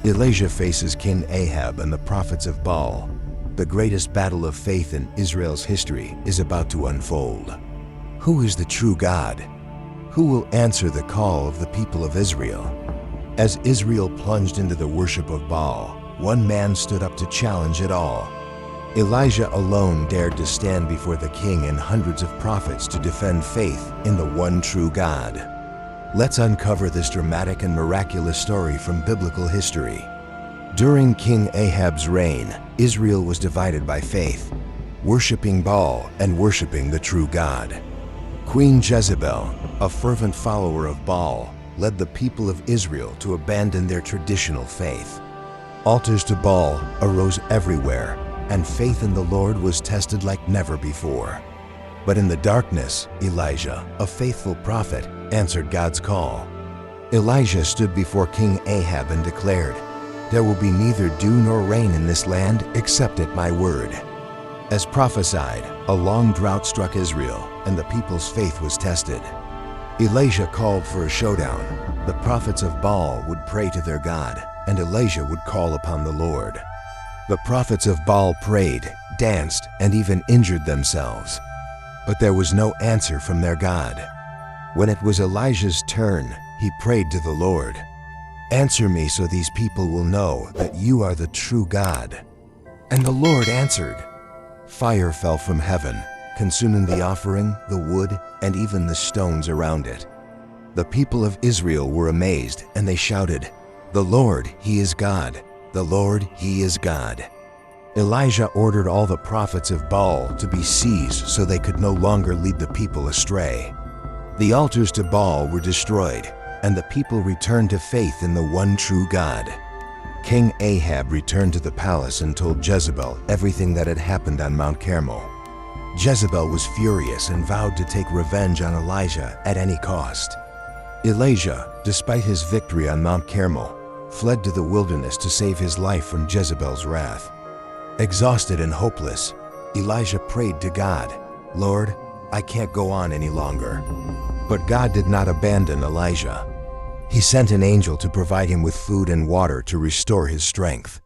Elijah faces King Ahab and the prophets of Baal. The greatest battle of faith in Israel's history is about to unfold. Who is the true God? Who will answer the call of the people of Israel? As Israel plunged into the worship of Baal, one man stood up to challenge it all. Elijah alone dared to stand before the king and hundreds of prophets to defend faith in the one true God. Let's uncover this dramatic and miraculous story from biblical history. During King Ahab's reign, Israel was divided by faith, worshiping Baal and worshiping the true God. Queen Jezebel, a fervent follower of Baal, led the people of Israel to abandon their traditional faith. Altars to Baal arose everywhere, and faith in the Lord was tested like never before. But in the darkness, Elijah, a faithful prophet, answered God's call. Elijah stood before King Ahab and declared, "There will be neither dew nor rain in this land except at my word." As prophesied, a long drought struck Israel, and the people's faith was tested. Elijah called for a showdown. The prophets of Baal would pray to their God, and Elijah would call upon the Lord. The prophets of Baal prayed, danced, and even injured themselves. But there was no answer from their God. When it was Elijah's turn, he prayed to the Lord, "Answer me so these people will know that you are the true God." And the Lord answered. Fire fell from heaven, consuming the offering, the wood, and even the stones around it. The people of Israel were amazed, and they shouted, "The Lord, He is God! The Lord, He is God!" Elijah ordered all the prophets of Baal to be seized so they could no longer lead the people astray. The altars to Baal were destroyed, and the people returned to faith in the one true God. King Ahab returned to the palace and told Jezebel everything that had happened on Mount Carmel. Jezebel was furious and vowed to take revenge on Elijah at any cost. Elijah, despite his victory on Mount Carmel, fled to the wilderness to save his life from Jezebel's wrath. Exhausted and hopeless, Elijah prayed to God, "Lord, I can't go on any longer." But God did not abandon Elijah. He sent an angel to provide him with food and water to restore his strength.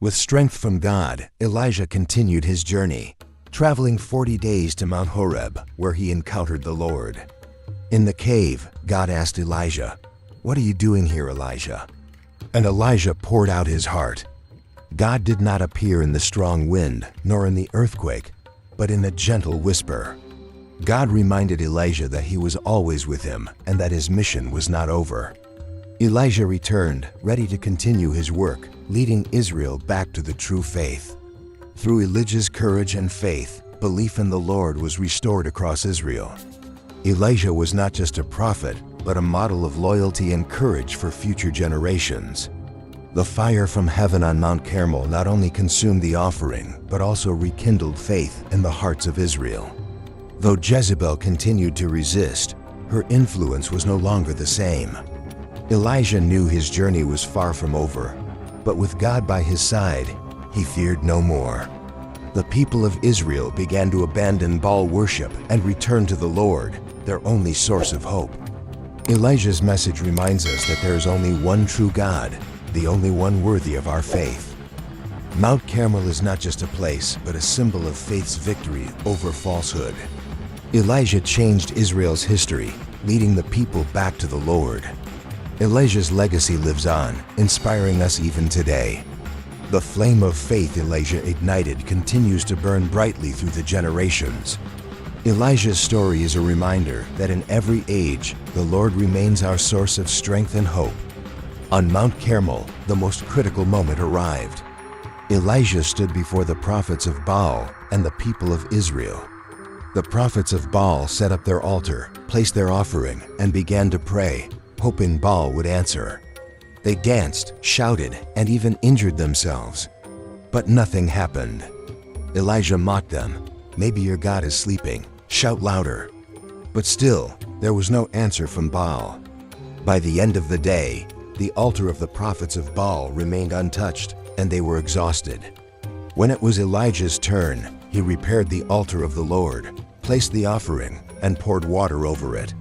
With strength from God, Elijah continued his journey, traveling 40 days to Mount Horeb, where he encountered the Lord. In the cave, God asked Elijah, "What are you doing here, Elijah?" And Elijah poured out his heart. God did not appear in the strong wind, nor in the earthquake, but in a gentle whisper. God reminded Elijah that he was always with him and that his mission was not over. Elijah returned, ready to continue his work, leading Israel back to the true faith. Through Elijah's courage and faith, belief in the Lord was restored across Israel. Elijah was not just a prophet, but a model of loyalty and courage for future generations. The fire from heaven on Mount Carmel not only consumed the offering, but also rekindled faith in the hearts of Israel. Though Jezebel continued to resist, her influence was no longer the same. Elijah knew his journey was far from over, but with God by his side, he feared no more. The people of Israel began to abandon Baal worship and return to the Lord, their only source of hope. Elijah's message reminds us that there is only one true God, the only one worthy of our faith. Mount Carmel is not just a place, but a symbol of faith's victory over falsehood. Elijah changed Israel's history, leading the people back to the Lord. Elijah's legacy lives on, inspiring us even today. The flame of faith Elijah ignited continues to burn brightly through the generations. Elijah's story is a reminder that in every age, the Lord remains our source of strength and hope. On Mount Carmel, the most critical moment arrived. Elijah stood before the prophets of Baal and the people of Israel. The prophets of Baal set up their altar, placed their offering, and began to pray, hoping Baal would answer. They danced, shouted, and even injured themselves. But nothing happened. Elijah mocked them. "Maybe your God is sleeping. Shout louder." But still, there was no answer from Baal. By the end of the day, the altar of the prophets of Baal remained untouched, and they were exhausted. When it was Elijah's turn, he repaired the altar of the Lord, placed the offering, and poured water over it.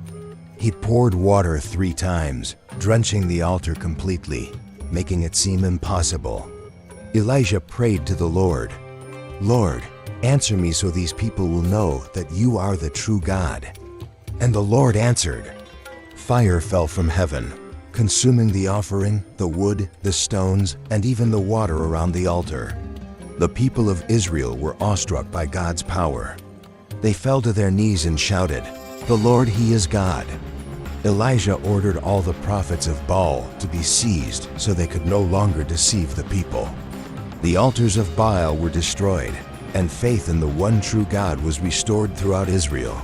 He poured water 3 times, drenching the altar completely. making it seem impossible. Elijah prayed to the Lord, "Lord, answer me so these people will know that you are the true God." And the Lord answered. Fire fell from heaven, consuming the offering, the wood, the stones, and even the water around the altar. The people of Israel were awestruck by God's power. They fell to their knees and shouted, "The Lord, He is God." Elijah ordered all the prophets of Baal to be seized so they could no longer deceive the people. The altars of Baal were destroyed, and faith in the one true God was restored throughout Israel.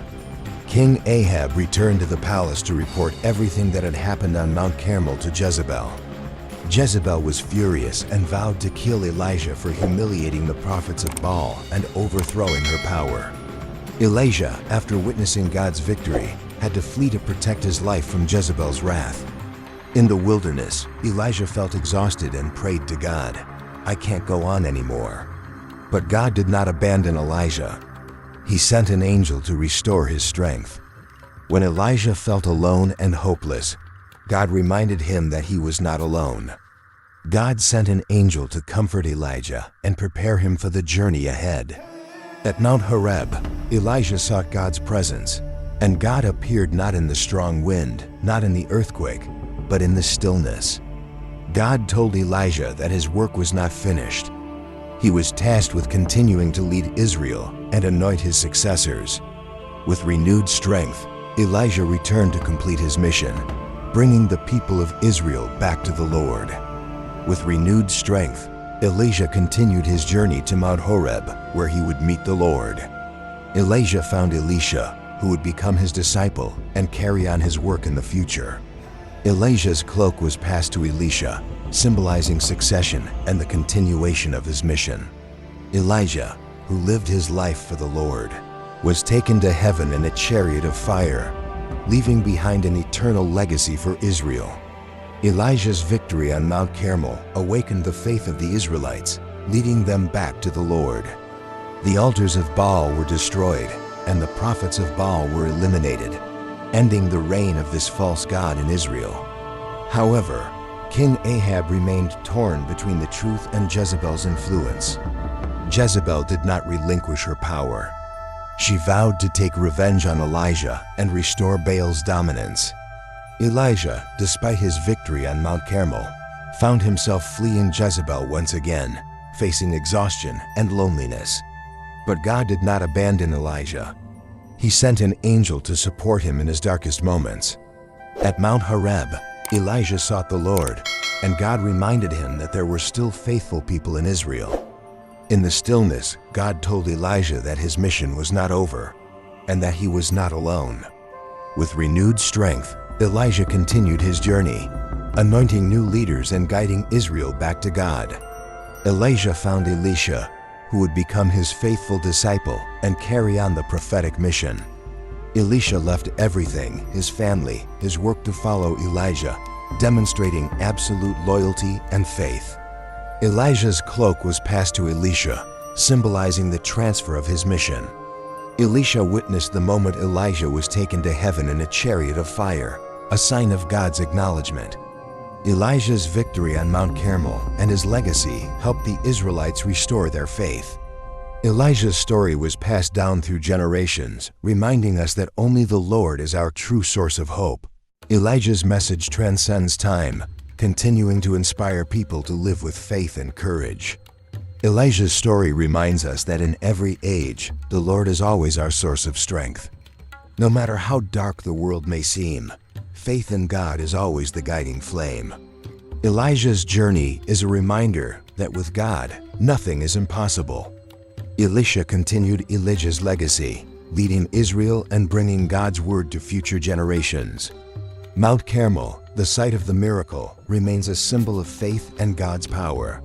King Ahab returned to the palace to report everything that had happened on Mount Carmel to Jezebel. Jezebel was furious and vowed to kill Elijah for humiliating the prophets of Baal and overthrowing her power. Elijah, after witnessing God's victory, had to flee to protect his life from Jezebel's wrath. In the wilderness, Elijah felt exhausted and prayed to God, "I can't go on anymore." But God did not abandon Elijah. He sent an angel to restore his strength. When Elijah felt alone and hopeless, God reminded him that he was not alone. God sent an angel to comfort Elijah and prepare him for the journey ahead. At Mount Horeb, Elijah sought God's presence, and God appeared not in the strong wind, not in the earthquake, but in the stillness. God told Elijah that his work was not finished. He was tasked with continuing to lead Israel and anoint his successors. With renewed strength, Elijah returned to complete his mission, bringing the people of Israel back to the Lord. With renewed strength, Elijah continued his journey to Mount Horeb, where he would meet the Lord. Elijah found Elisha, who would become his disciple and carry on his work in the future. Elijah's cloak was passed to Elisha, symbolizing succession and the continuation of his mission. Elijah, who lived his life for the Lord, was taken to heaven in a chariot of fire, leaving behind an eternal legacy for Israel. Elijah's victory on Mount Carmel awakened the faith of the Israelites, leading them back to the Lord. The altars of Baal were destroyed, and the prophets of Baal were eliminated, ending the reign of this false god in Israel. However, King Ahab remained torn between the truth and Jezebel's influence. Jezebel did not relinquish her power. She vowed to take revenge on Elijah and restore Baal's dominance. Elijah, despite his victory on Mount Carmel, found himself fleeing Jezebel once again, facing exhaustion and loneliness. But God did not abandon Elijah. He sent an angel to support him in his darkest moments. At Mount Horeb, Elijah sought the Lord, and God reminded him that there were still faithful people in Israel. In the stillness, God told Elijah that his mission was not over, and that he was not alone. With renewed strength, Elijah continued his journey, anointing new leaders and guiding Israel back to God. Elijah found Elisha, who would become his faithful disciple and carry on the prophetic mission. Elisha left everything, his family, his work to follow Elijah, demonstrating absolute loyalty and faith. Elijah's cloak was passed to Elisha, symbolizing the transfer of his mission. Elisha witnessed the moment Elijah was taken to heaven in a chariot of fire, a sign of God's acknowledgement. Elijah's victory on Mount Carmel and his legacy helped the Israelites restore their faith. Elijah's story was passed down through generations, reminding us that only the Lord is our true source of hope. Elijah's message transcends time, continuing to inspire people to live with faith and courage. Elijah's story reminds us that in every age, the Lord is always our source of strength. No matter how dark the world may seem, faith in God is always the guiding flame. Elijah's journey is a reminder that with God, nothing is impossible. Elisha continued Elijah's legacy, leading Israel and bringing God's word to future generations. Mount Carmel, the site of the miracle, remains a symbol of faith and God's power.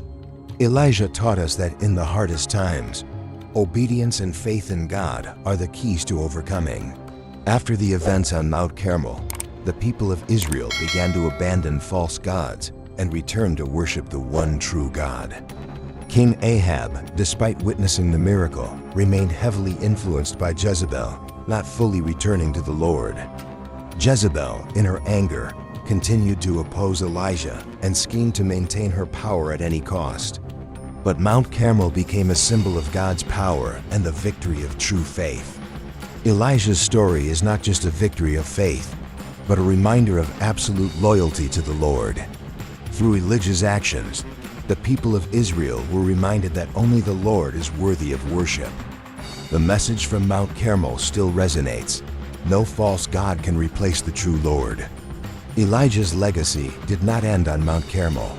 Elijah taught us that in the hardest times, obedience and faith in God are the keys to overcoming. After the events on Mount Carmel, the people of Israel began to abandon false gods and return to worship the one true God. King Ahab, despite witnessing the miracle, remained heavily influenced by Jezebel, not fully returning to the Lord. Jezebel, in her anger, continued to oppose Elijah and schemed to maintain her power at any cost. But Mount Carmel became a symbol of God's power and the victory of true faith. Elijah's story is not just a victory of faith, but a reminder of absolute loyalty to the Lord. Through Elijah's actions, the people of Israel were reminded that only the Lord is worthy of worship. The message from Mount Carmel still resonates. No false god can replace the true Lord. Elijah's legacy did not end on Mount Carmel.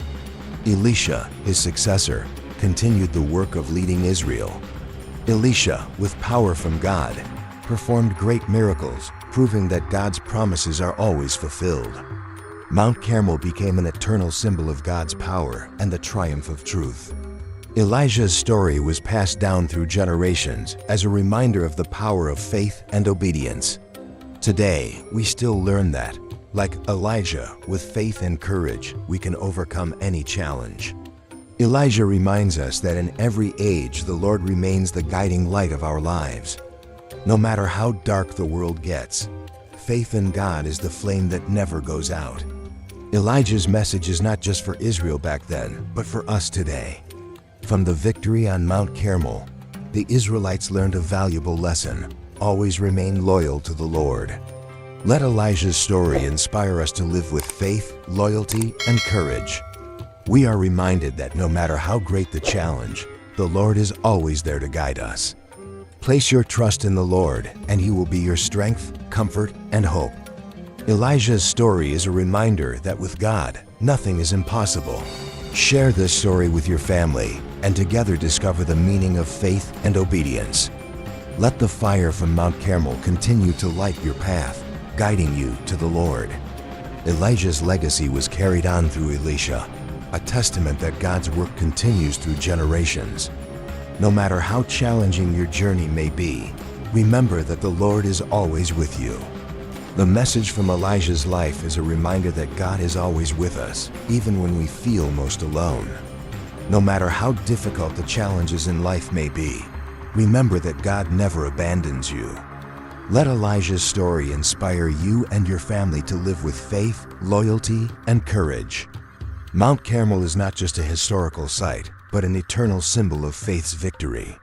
Elisha, his successor, continued the work of leading Israel. Elisha, with power from God, performed great miracles, proving that God's promises are always fulfilled. Mount Carmel became an eternal symbol of God's power and the triumph of truth. Elijah's story was passed down through generations as a reminder of the power of faith and obedience. Today, we still learn that, like Elijah, with faith and courage, we can overcome any challenge. Elijah reminds us that in every age, the Lord remains the guiding light of our lives. No matter how dark the world gets, faith in God is the flame that never goes out. Elijah's message is not just for Israel back then, but for us today. From the victory on Mount Carmel, the Israelites learned a valuable lesson: always remain loyal to the Lord. Let Elijah's story inspire us to live with faith, loyalty, and courage. We are reminded that no matter how great the challenge, the Lord is always there to guide us. Place your trust in the Lord, and He will be your strength, comfort, and hope. Elijah's story is a reminder that with God, nothing is impossible. Share this story with your family, and together discover the meaning of faith and obedience. Let the fire from Mount Carmel continue to light your path, guiding you to the Lord. Elijah's legacy was carried on through Elisha, a testament that God's work continues through generations. No matter how challenging your journey may be, remember that the Lord is always with you. The message from Elijah's life is a reminder that God is always with us, even when we feel most alone. No matter how difficult the challenges in life may be, remember that God never abandons you. Let Elijah's story inspire you and your family to live with faith, loyalty, and courage. Mount Carmel is not just a historical site, but an eternal symbol of faith's victory.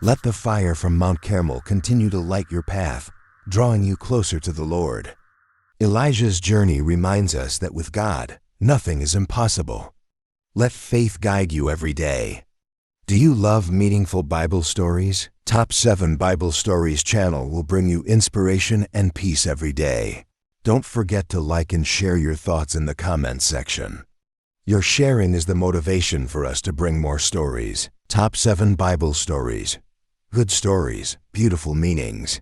Let the fire from Mount Carmel continue to light your path, drawing you closer to the Lord. Elijah's journey reminds us that with God, nothing is impossible. Let faith guide you every day. Do you love meaningful Bible stories? Top 7 Bible Stories channel will bring you inspiration and peace every day. Don't forget to like and share your thoughts in the comments section. Your sharing is the motivation for us to bring more stories. Top 7 Bible Stories. Good stories, beautiful meanings.